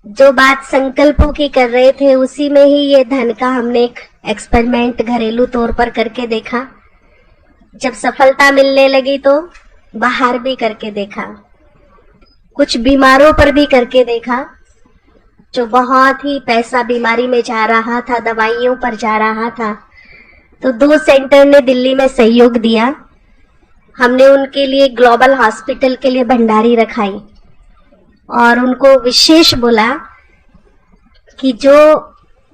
जो बात संकल्पों की कर रहे थे उसी में ही ये धन का हमने एक एक्सपेरिमेंट घरेलू तौर पर करके देखा। जब सफलता मिलने लगी तो बाहर भी करके देखा, कुछ बीमारों पर भी करके देखा। जो बहुत ही पैसा बीमारी में जा रहा था, दवाइयों पर जा रहा था, तो 2 सेंटर ने दिल्ली में सहयोग दिया। हमने उनके लिए ग्लोबल हॉस्पिटल के लिए भंडारी रखाई और उनको विशेष बोला कि जो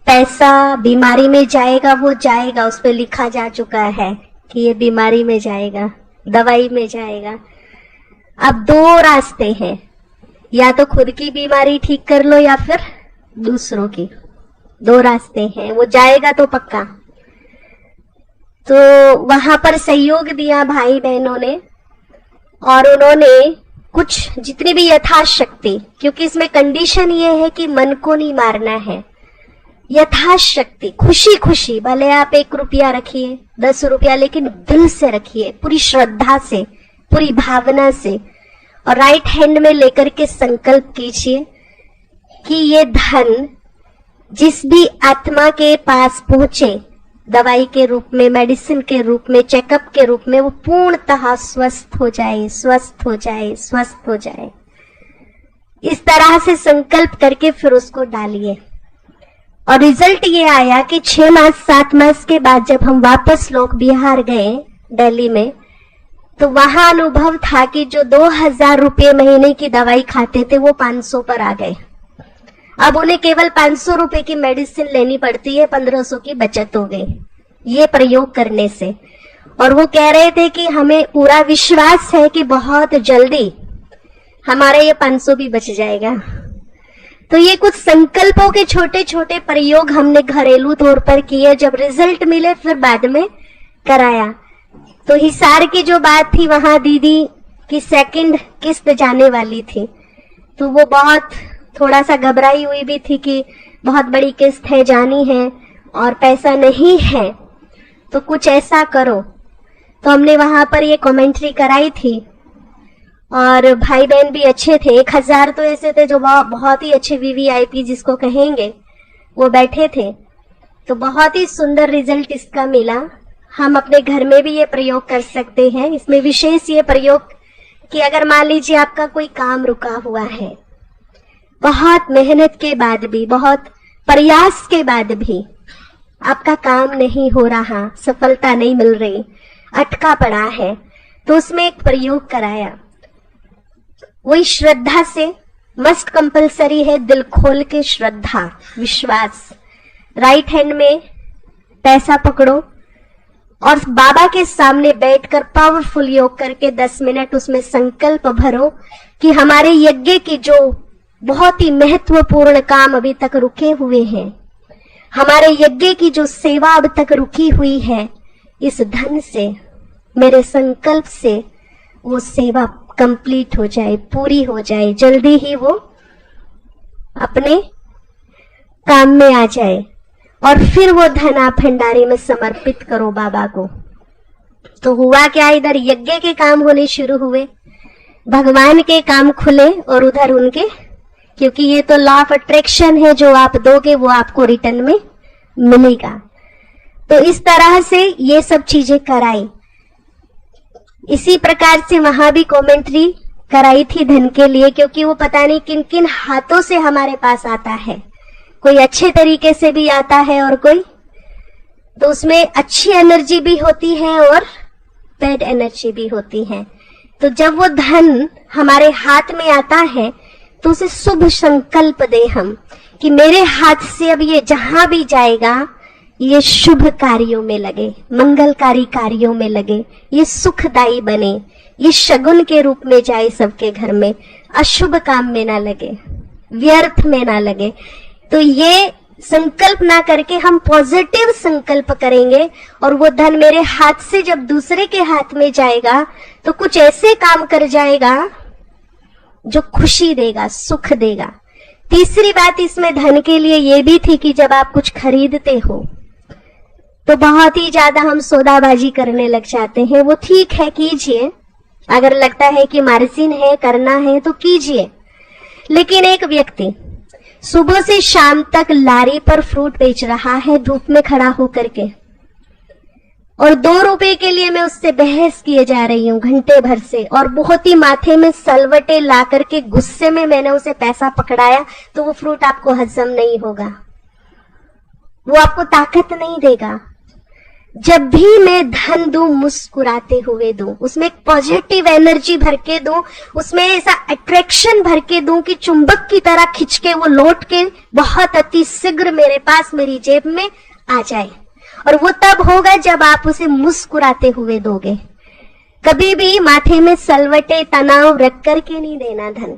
पैसा बीमारी में जाएगा वो जाएगा, उस पर लिखा जा चुका है कि ये बीमारी में जाएगा, दवाई में जाएगा। अब 2 रास्ते हैं, या तो खुद की बीमारी ठीक कर लो या फिर दूसरों की। 2 रास्ते हैं, वो जाएगा तो पक्का। तो वहां पर सहयोग दिया भाई बहनों ने और उन्होंने कुछ जितनी भी यथाशक्ति, क्योंकि इसमें कंडीशन ये है कि मन को नहीं मारना है, यथाशक्ति खुशी खुशी, भले आप 1 रुपया रखिए, 10 रुपया, लेकिन दिल से रखिए, पूरी श्रद्धा से, पूरी भावना से, और राइट हैंड में लेकर के संकल्प कीजिए कि ये धन जिस भी आत्मा के पास पहुंचे, दवाई के रूप में, मेडिसिन के रूप में, चेकअप के रूप में, वो पूर्णतः स्वस्थ हो जाए, स्वस्थ हो जाए, स्वस्थ हो जाए। इस तरह से संकल्प करके फिर उसको डालिए। और रिजल्ट ये आया कि 6 मास 7 मास के बाद जब हम वापस लोग बिहार गए, दिल्ली में, तो वहां अनुभव था कि जो 2000 रुपये महीने की दवाई खाते थे वो 500 पर आ गए। अब उन्हें केवल 500 रुपए की मेडिसिन लेनी पड़ती है, 1500 की बचत हो गई ये प्रयोग करने से। और वो कह रहे थे कि हमें पूरा विश्वास है कि बहुत जल्दी हमारा ये 500 भी बच जाएगा। तो ये कुछ संकल्पों के छोटे छोटे प्रयोग हमने घरेलू तौर पर किए। जब रिजल्ट मिले फिर बाद में कराया। तो हिसार की जो बात थी, वहां दीदी की 2nd किस्त जाने वाली थी, तो वो बहुत थोड़ा सा घबराई हुई भी थी कि बहुत बड़ी किस्त है, जानी है और पैसा नहीं है, तो कुछ ऐसा करो। तो हमने वहां पर ये कमेंट्री कराई थी और भाई बहन भी अच्छे थे। 1000 तो ऐसे थे जो बहुत ही अच्छे वीवीआईपी जिसको कहेंगे, वो बैठे थे। तो बहुत ही सुंदर रिजल्ट इसका मिला। हम अपने घर में भी ये प्रयोग कर सकते हैं। इसमें विशेष ये प्रयोग कि अगर मान लीजिए आपका कोई काम रुका हुआ है, बहुत मेहनत के बाद भी, बहुत प्रयास के बाद भी आपका काम नहीं हो रहा, सफलता नहीं मिल रही, अटका पड़ा है, तो उसमें एक प्रयोग कराया। वही श्रद्धा से, मस्ट कंपलसरी है, दिल खोल के श्रद्धा, विश्वास। राइट हैंड में पैसा पकड़ो और बाबा के सामने बैठकर पावरफुल योग करके 10 मिनट उसमें संकल्प भरो कि हमारे यज्ञ की जो बहुत ही महत्वपूर्ण काम अभी तक रुके हुए हैं, हमारे यज्ञ की जो सेवा अब तक रुकी हुई है, इस धन से, मेरे संकल्प से वो सेवा कंप्लीट हो जाए, पूरी हो जाए, जल्दी ही वो अपने काम में आ जाए और फिर वो धन आप भंडारे में समर्पित करो बाबा को। तो हुआ क्या, इधर यज्ञ के काम होने शुरू हुए, भगवान के काम खुले और उधर उनके, क्योंकि ये तो लॉ ऑफ अट्रैक्शन है, जो आप दोगे वो आपको रिटर्न में मिलेगा। तो इस तरह से ये सब चीजें कराई। इसी प्रकार से वहां भी कमेंट्री कराई थी धन के लिए, क्योंकि वो पता नहीं किन किन हाथों से हमारे पास आता है। कोई अच्छे तरीके से भी आता है और कोई, तो उसमें अच्छी एनर्जी भी होती है और बैड एनर्जी भी होती है। तो जब वो धन हमारे हाथ में आता है तो उसे शुभ संकल्प दे हम कि मेरे हाथ से अब ये जहां भी जाएगा ये शुभ कार्यों में लगे, मंगलकारी कार्यों में लगे, ये सुखदायी बने, ये शगुन के रूप में जाए सबके घर में, अशुभ काम में ना लगे, व्यर्थ में ना लगे। तो ये संकल्प ना करके हम पॉजिटिव संकल्प करेंगे और वो धन मेरे हाथ से जब दूसरे के हाथ में जाएगा तो कुछ ऐसे काम कर जाएगा जो खुशी देगा, सुख देगा। तीसरी बात इसमें धन के लिए ये भी थी कि जब आप कुछ खरीदते हो तो बहुत ही ज्यादा हम सौदाबाजी करने लग जाते हैं। वो ठीक है, कीजिए, अगर लगता है कि मार्जिन है, करना है तो कीजिए। लेकिन एक व्यक्ति सुबह से शाम तक लारी पर फ्रूट बेच रहा है धूप में खड़ा होकर के, और 2 रुपए के लिए मैं उससे बहस किए जा रही हूँ घंटे भर से, और बहुत ही माथे में सलवटे ला करके गुस्से में मैंने उसे पैसा पकड़ाया, तो वो फ्रूट आपको हजम नहीं होगा, वो आपको ताकत नहीं देगा। जब भी मैं धन दूं मुस्कुराते हुए दूं, उसमें एक पॉजिटिव एनर्जी भर के दूं, उसमें ऐसा अट्रैक्शन भर के दूं कि चुंबक की तरह खिंच के वो लौट के बहुत अति शीघ्र मेरे पास मेरी जेब में आ जाए। और वो तब होगा जब आप उसे मुस्कुराते हुए दोगे। कभी भी माथे में सलवटे तनाव रख करके नहीं देना धन।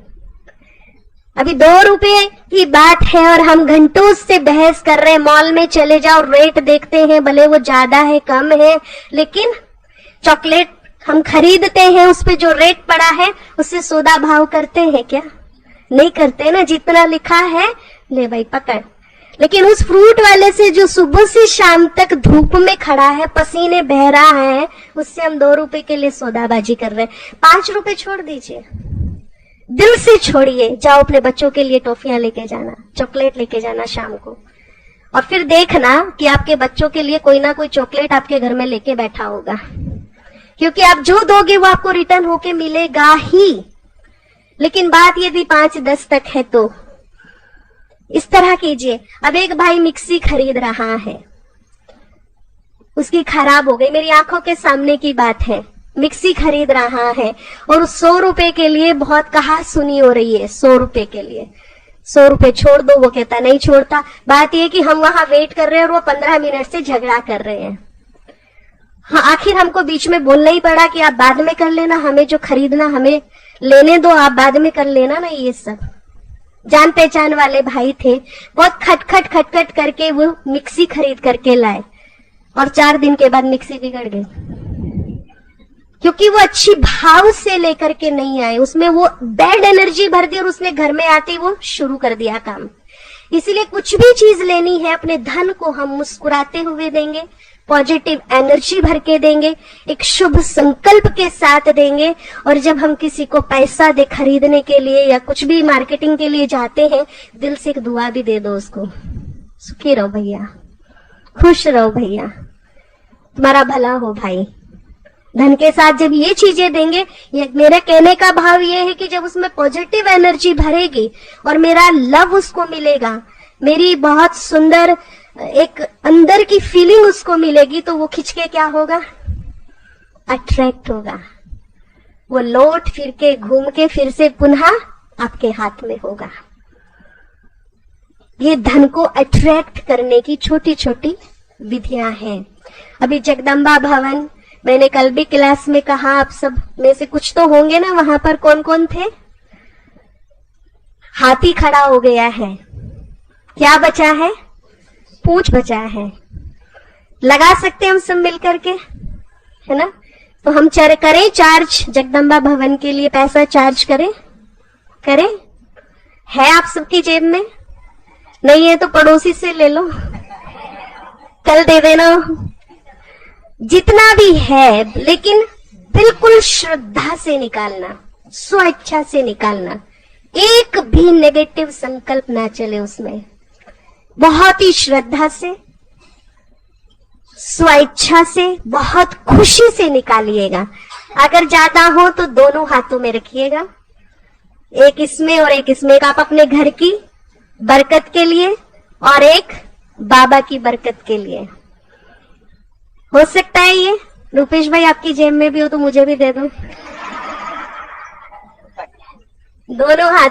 अभी 2 रुपए की बात है और हम घंटों से बहस कर रहे हैं। मॉल में चले जाओ, रेट देखते हैं, भले वो ज्यादा है कम है, लेकिन चॉकलेट हम खरीदते हैं, उस पे जो रेट पड़ा है उससे सौदा भाव करते हैं क्या? नहीं करते ना। जितना लिखा है ले भाई पकड़। लेकिन उस फ्रूट वाले से जो सुबह से शाम तक धूप में खड़ा है, पसीने बह रहा है, उससे हम 2 रुपए के लिए सौदाबाजी कर रहे हैं। 5 रुपए छोड़ दीजिए, दिल से छोड़िए। जाओ अपने बच्चों के लिए टॉफियां लेके जाना, चॉकलेट लेके जाना शाम को, और फिर देखना कि आपके बच्चों के लिए कोई ना कोई चॉकलेट आपके घर में लेके बैठा होगा, क्योंकि आप जो दोगे वो आपको रिटर्न होके मिलेगा ही। लेकिन बात यदि 5-10 तक है तो इस तरह कीजिए। अब एक भाई मिक्सी खरीद रहा है, उसकी खराब हो गई, मेरी आंखों के सामने की बात है। मिक्सी खरीद रहा है और 100 रुपए के लिए बहुत कहा सुनी हो रही है। 100 रुपए के लिए 100 रुपए छोड़ दो, वो कहता नहीं छोड़ता। बात यह कि हम वहां वेट कर रहे हैं और वो 15 मिनट से झगड़ा कर रहे हैं। हाँ, आखिर हमको बीच में बोलना ही पड़ा कि आप बाद में कर लेना, हमें जो खरीदना हमें लेने दो, आप बाद में कर लेना ना। ये सब जान पहचान वाले भाई थे, बहुत खटखट करके वो मिक्सी खरीद करके लाए, और 4 दिन के बाद मिक्सी बिगड़ गई, क्योंकि वो अच्छी भाव से लेकर के नहीं आए, उसमें वो बैड एनर्जी भर दी और उसने घर में आते ही वो शुरू कर दिया काम। इसीलिए कुछ भी चीज लेनी है, अपने धन को हम मुस्कुराते हुए देंगे, पॉजिटिव एनर्जी भर के देंगे, एक शुभ संकल्प के साथ देंगे। और जब हम किसी को पैसा दे खरीदने के लिए या कुछ भी मार्केटिंग के लिए जाते हैं, दिल से एक दुआ भी दे दो उसको, सुखी रहो भैया, खुश रहो भैया, तुम्हारा भला हो भाई। धन के साथ जब ये चीजें देंगे, ये मेरे कहने का भाव ये है कि जब उसमें पॉजिटिव एनर्जी भरेगी और मेरा लव उसको मिलेगा, मेरी बहुत सुंदर एक अंदर की फीलिंग उसको मिलेगी, तो वो खिंच के क्या होगा, अट्रैक्ट होगा, वो लौट फिर के घूम के फिर से पुनः आपके हाथ में होगा। ये धन को अट्रैक्ट करने की छोटी छोटी विधियां हैं। अभी जगदम्बा भवन, मैंने कल भी क्लास में कहा, आप सब में से कुछ तो होंगे ना वहां पर, कौन कौन थे? हाथी खड़ा हो गया है, क्या बचा है? पूंछ बचा है। लगा सकते हैं हम सब मिलकर के, है ना? तो हम करें चार्ज जगदम्बा भवन के लिए, पैसा चार्ज करें? है आप सबकी जेब में? नहीं है तो पड़ोसी से ले लो, कल दे देना, जितना भी है, लेकिन बिल्कुल श्रद्धा से निकालना, स्वेच्छा से निकालना, एक भी नेगेटिव संकल्प ना चले उसमें। बहुत ही श्रद्धा से, स्वेच्छा से, बहुत खुशी से निकालिएगा। अगर ज्यादा हो तो दोनों हाथों में रखिएगा, एक इसमें और एक इसमें, एक आप अपने घर की बरकत के लिए और एक बाबा की बरकत के लिए। हो सकता है ये रूपेश भाई आपकी जेब में भी हो तो मुझे भी दे दो, दोनों हाथ